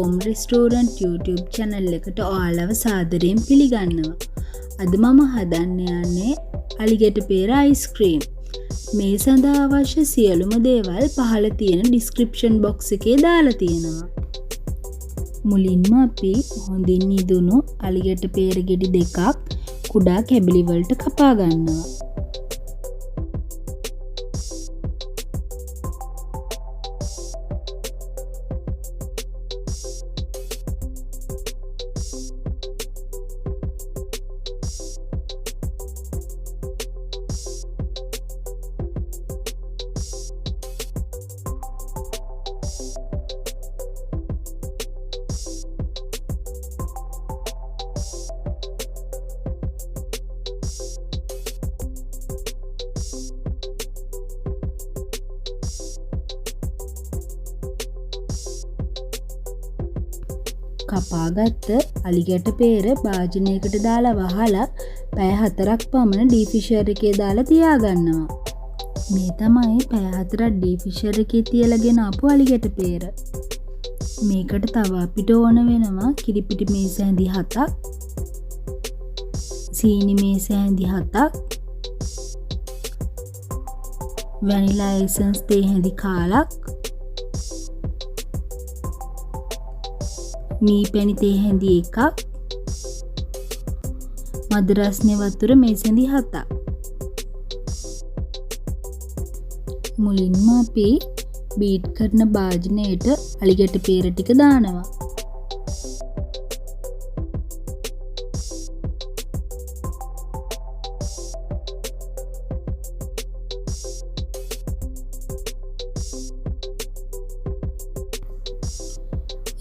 lukewarm restaurant YouTube channel එකට ඔයාලව සාදරයෙන් පිළිගන්නවා. අද මම හදන්න යන්නේ alligator pear ice cream. මේ සඳහා අවශ්‍ය සියලුම දේවල් පහළ තියෙන description box එකේ දාලා තියෙනවා. මුලින්ම අපි හොඳින් නිදුණු alligator pear ගෙඩි දෙකක් කුඩා කැබලි වලට කපා ගන්නවා. කපාගත්ත alligator pear භාජනයකට දාලා වහලා පැය 4ක් පමණ ඩීප් ෆ්‍රීසර් එකේ දාලා තියාගන්නවා. මේ තමයි පැය 4ක් ඩීප් ෆ්‍රීසර් එකේ තියලාගෙන ආපු alligator pear. මේකට තව අපිට ඕන වෙනවා කිරිපිටි මේස හැඳි 7ක්, සීනි මේස හැඳි 7ක්, vanilla essence තේ හැඳි කාලක්, මී පැණි තේ හැඳි 1ක්, මද රස්නේ වතුර මේස හැඳි 7ක්. මුලින්ම අපි බීට් කරන භාජනයට alligator pear ටික දානවා.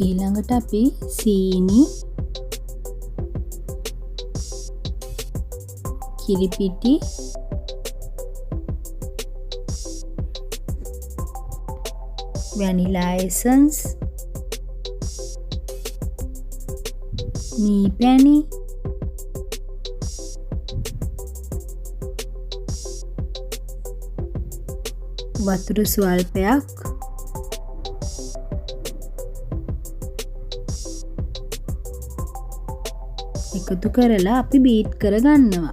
ඊළඟට අපි සීනි, කිරිපිටි, vanilla essence, මී පැණි, වතුර ස්වල්පයක්, එකතු කරලා අපි බීට් කරගන්නවා.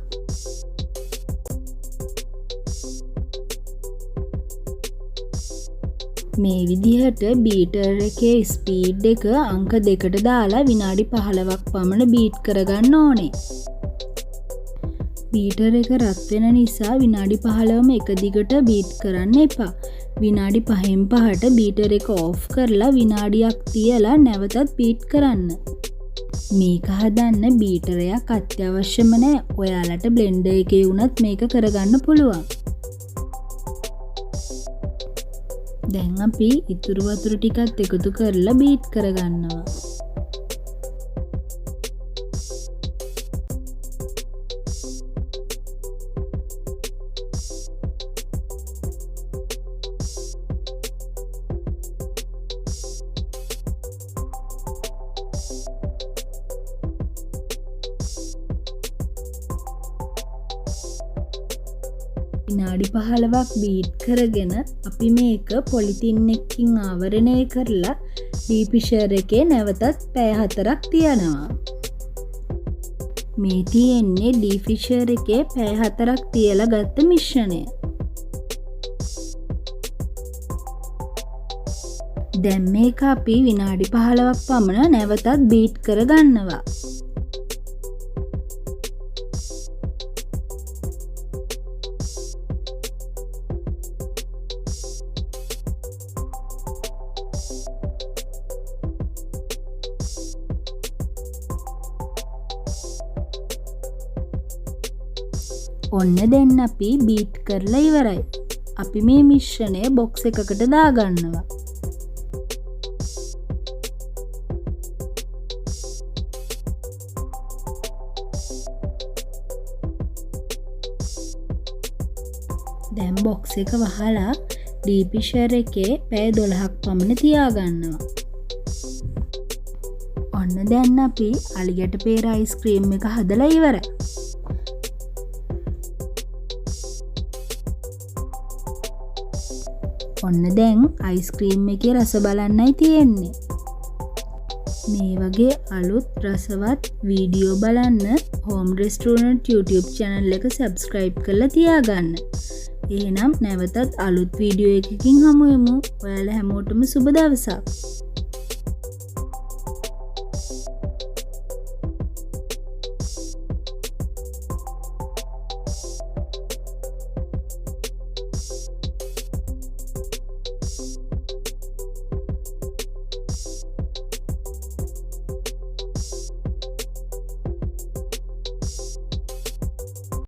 මේ විදිහට බීටර් එකේ ස්පීඩ් එක අංක 2ට දාලා විනාඩි 15ක් පමණ බීට් කරගන්න ඕනේ. බීටර් එක රත් වෙන නිසා විනාඩි 15ම එක දිගට බීට් කරන්න එපා. විනාඩි 5න් 5ට බීටර් එක ඕෆ් කරලා විනාඩියක් තියලා නැවතත් බීට් කරන්න. මේක හදන්න බීටරයක් අත්‍යවශ්‍යම නැහැ. ඔයාලට බ්ලෙන්ඩර් එකේ වුණත් මේක කරගන්න පුළුවන්. දැන් අපි ඉතුරු වතුර ටිකත් එකතු කරලා බීට් කරගන්නවා. විනාඩි 15ක් බීට් කරගෙන අපි මේක පොලිතින් එකකින් ආවරණය කරලා ඩීප් ෆ්‍රීසර් එකේ නැවතත් පැය 4ක් තියනවා. මේ තියෙන්නේ ඩීප් ෆ්‍රීසර් එකේ පැය 4ක් තියලා ගත්ත මිශ්‍රණය. දැන් මේක අපි විනාඩි 15ක් පමණ නැවතත් බීට් කරගන්නවා. ඔන්න දැන් අපි බීට් කරලා ඉවරයි. අපි මේ මිශ්‍රණය බොක්ස් එකකට දාගන්නවා. දැන් බොක්ස් එක වහලා ඩීප් ෆ්‍රීසර් එකේ පැය 12ක් පමණ තියාගන්නවා. ඔන්න දැන් අපි alligator pear ice cream එක හදලා ඉවරයි. ඔන්න දැන් අයිස්ක්‍රීම් එකේ රස බලන්නයි තියෙන්නේ. මේ වගේ අලුත් රසවත් වීඩියෝ බලන්න හෝම් රෙස්ටෝරන්ට් YouTube channel එක subscribe කරලා තියාගන්න. එහෙනම් නැවතත් අලුත් වීඩියෝ එකකින් හමු වෙමු. ඔයාලා හැමෝටම සුබ දවසක්.